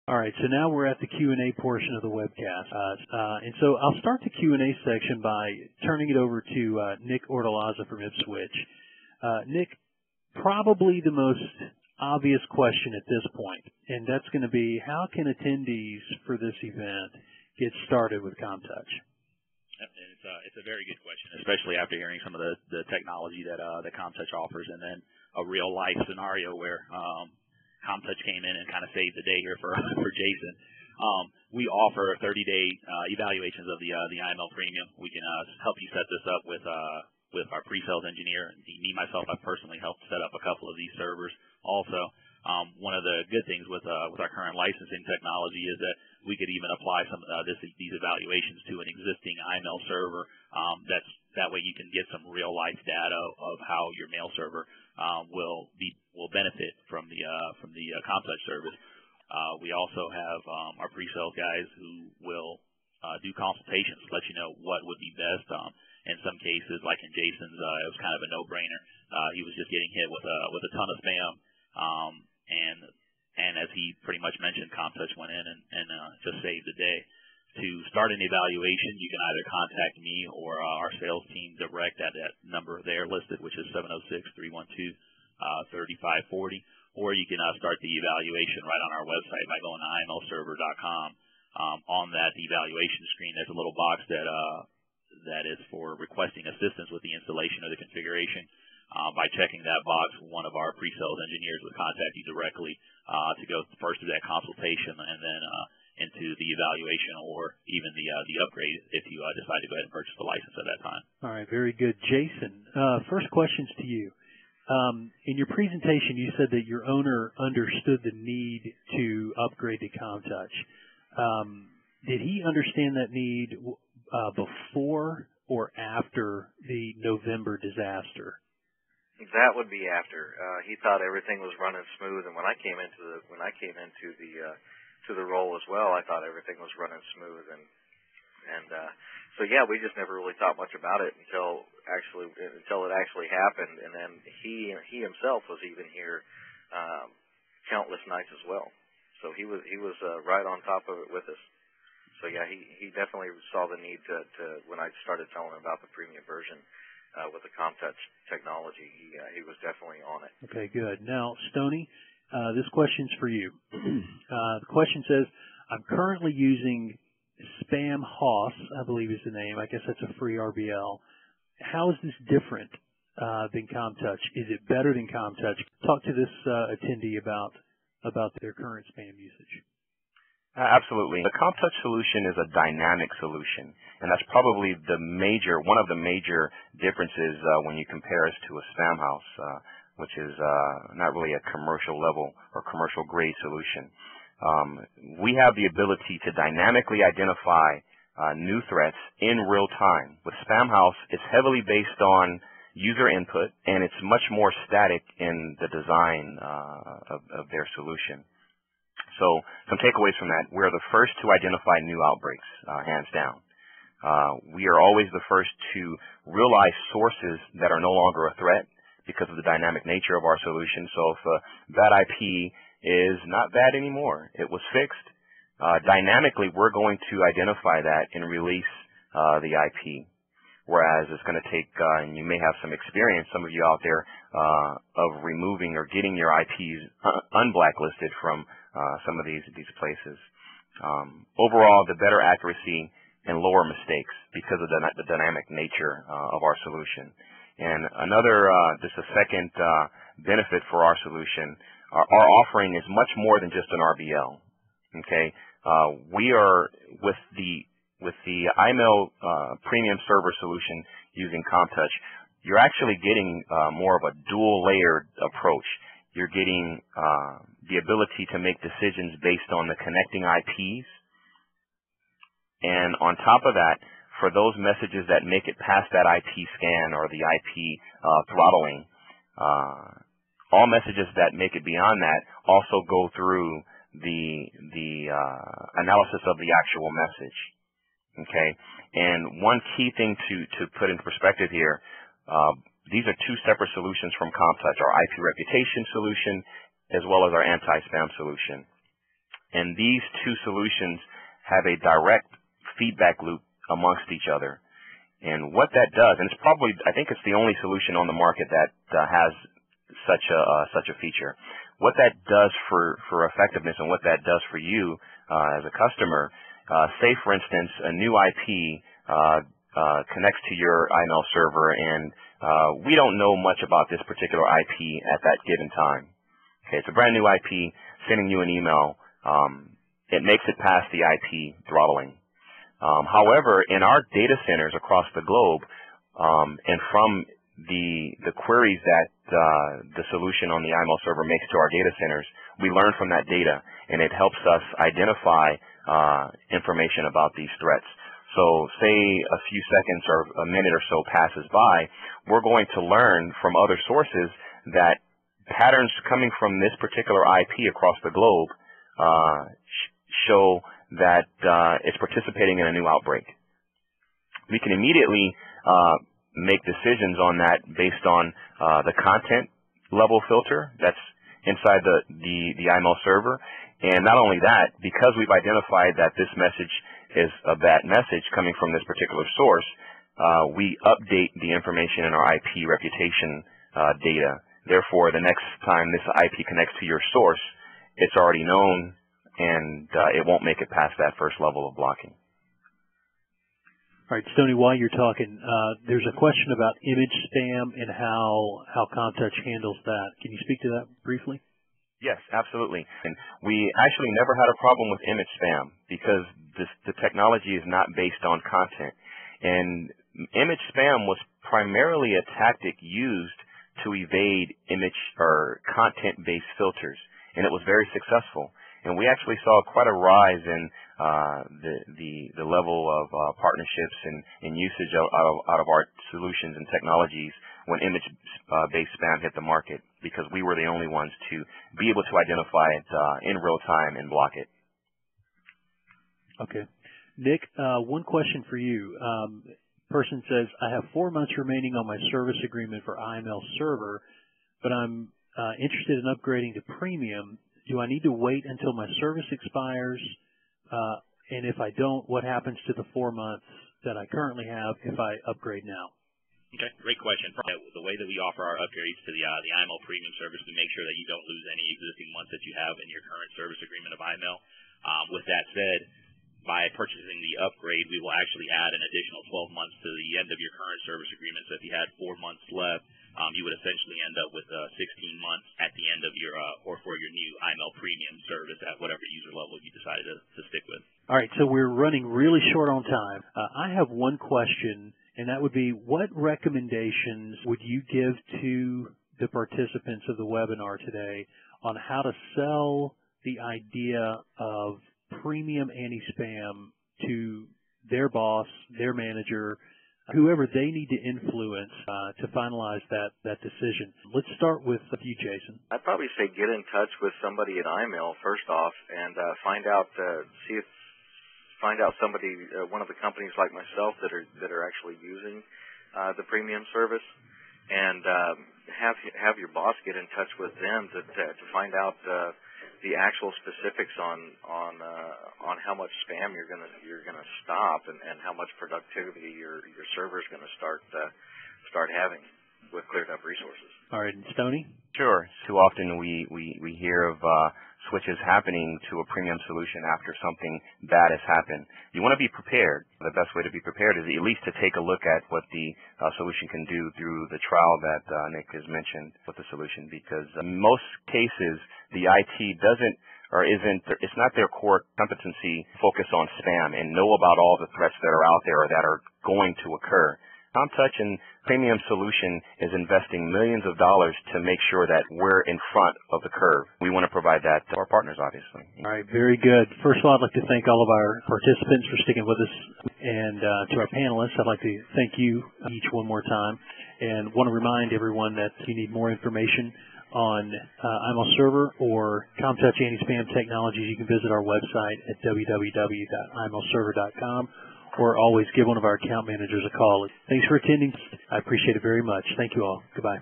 All right, so now we're at the Q&A portion of the webcast. And so I'll start the Q&A section by turning it over to Nick Ortolaza from Ipswich. Nick, probably the most obvious question at this point, and that's going to be, how can attendees for this event get started with Commtouch? It's a very good question, especially after hearing some of the technology that Commtouch offers, and then a real life scenario where Commtouch came in and kind of saved the day here for Jason. We offer 30-day evaluations of the IMail Premium. We can help you set this up with our pre-sales engineer. Me myself, I've personally helped set up a couple of these servers. Also, one of the good things with our current licensing technology is that we could even apply some of these evaluations to an existing IMail server. That way you can get some real life data of how your mail server will benefit from the Commtouch service. We also have our pre-sales guys who will do consultations to let you know what would be best. In some cases, like in Jason's, it was kind of a no-brainer. He was just getting hit with a ton of spam, and as he pretty much mentioned, Commtouch went in and just saved the day. To start an evaluation, you can either contact me or our sales team direct at that number there listed, which is 706-312-3540, or you can start the evaluation right on our website by going to imailserver.com. On that evaluation screen, there's a little box that is for requesting assistance with the installation of the configuration. By checking that box, one of our pre-sales engineers would contact you directly to go first through that consultation and then into the evaluation or even the upgrade if you decide to go ahead and purchase the license at that time. All right, very good. Jason, first question's to you. In your presentation, you said that your owner understood the need to upgrade to Commtouch. Did he understand that need before or after the November disaster? That would be after. He thought everything was running smooth, and when I came into the role as well, I thought everything was running smooth, and so yeah, we just never really thought much about it until it actually happened, and then he himself was even here countless nights as well. So he was right on top of it with us. So yeah, he definitely saw the need to when I started telling him about the premium version with the Commtouch technology, he was definitely on it. Okay, good. Now, Stoney, this question's for you. The question says, I'm currently using Spam Hoss, I believe is the name. I guess that's a free RBL. How is this different than Commtouch? Is it better than Commtouch? Talk to this attendee about their current spam usage. Absolutely. The Commtouch solution is a dynamic solution, and that's probably one of the major differences when you compare us to a spam house, which is not really a commercial level or commercial grade solution. We have the ability to dynamically identify new threats in real time. With spam house, it's heavily based on user input, and it's much more static in the design of their solution. So some takeaways from that: we're the first to identify new outbreaks, hands down. We are always the first to realize sources that are no longer a threat because of the dynamic nature of our solution. So if a bad IP is not bad anymore, it was fixed, dynamically we're going to identify that and release the IP. Whereas it's going to take, and you may have some experience, some of you out there, of removing or getting your IPs unblacklisted from some of these places. Overall, the better accuracy and lower mistakes because of the dynamic nature of our solution. And another, just a second benefit for our solution, our offering is much more than just an RBL. Okay, we are with the IMail premium server solution using Commtouch. You're actually getting more of a dual-layered approach. You're getting the ability to make decisions based on the connecting IPs. And on top of that, for those messages that make it past that IP scan or the IP throttling, all messages that make it beyond that also go through the analysis of the actual message. Okay, and one key thing to put into perspective here, these are two separate solutions from Commtouch, our IP reputation solution as well as our anti-spam solution. And these two solutions have a direct feedback loop amongst each other. And what that does, and it's probably, I think it's the only solution on the market that has such a feature. What that does for effectiveness and what that does for you as a customer, say for instance a new IP connects to your IMail server, and we don't know much about this particular IP at that given time. Okay, it's a brand new IP sending you an email. It makes it past the IP throttling. However, in our data centers across the globe, and from the queries that the solution on the IMail server makes to our data centers, we learn from that data, and it helps us identify information about these threats. So say a few seconds or a minute or so passes by, we're going to learn from other sources that patterns coming from this particular IP across the globe show that it's participating in a new outbreak. We can immediately make decisions on that based on the content level filter that's inside the IMail server. And not only that, because we've identified that this message is a bad message coming from this particular source, we update the information in our IP reputation data. Therefore, the next time this IP connects to your source, it's already known, and it won't make it past that first level of blocking. All right, Stoney, while you're talking, there's a question about image spam and how Commtouch handles that. Can you speak to that briefly? Yes, absolutely. And we actually never had a problem with image spam because the technology is not based on content. And image spam was primarily a tactic used to evade image or content-based filters, and it was very successful. And we actually saw quite a rise in the level of partnerships and usage out of our solutions and technologies when image-based spam hit the market, because we were the only ones to be able to identify it in real time and block it. Okay. Nick, one question for you. Person says, I have 4 months remaining on my service agreement for IMail server, but I'm interested in upgrading to premium. Do I need to wait until my service expires? And if I don't, what happens to the 4 months that I currently have if I upgrade now? Okay, great question. The way that we offer our upgrades to the IMail premium service, we make sure that you don't lose any existing months that you have in your current service agreement of IMail. With that said, by purchasing the upgrade, we will actually add an additional 12 months to the end of your current service agreement. So if you had 4 months left, you would essentially end up with 16 months at the end of your, or for your new IMail premium service at whatever user level you decided to stick with. All right, so we're running really short on time. I have one question, and that would be, what recommendations would you give to the participants of the webinar today on how to sell the idea of premium anti-spam to their boss, their manager, whoever they need to influence to finalize that decision? Let's start with you, Jason. I'd probably say get in touch with somebody at IMail first off, and find out somebody, one of the companies like myself that are actually using the premium service, and have your boss get in touch with them to find out the actual specifics on how much spam you're gonna stop, and how much productivity your server is gonna start having with cleared up resources. All right, and Stoney? Sure. Too often we hear of switches happening to a premium solution after something bad has happened. You want to be prepared. The best way to be prepared is at least to take a look at what the solution can do through the trial that Nick has mentioned with the solution, because in most cases the IT it's not their core competency focus on spam and know about all the threats that are out there or that are going to occur. Commtouch and Premium Solution is investing millions of dollars to make sure that we're in front of the curve. We want to provide that to our partners, obviously. All right, very good. First of all, I'd like to thank all of our participants for sticking with us. And to our panelists, I'd like to thank you each one more time. And want to remind everyone that if you need more information on IMail Server or Commtouch anti-spam technologies, you can visit our website at www.imailserver.com. or always give one of our account managers a call. Thanks for attending. I appreciate it very much. Thank you all. Goodbye.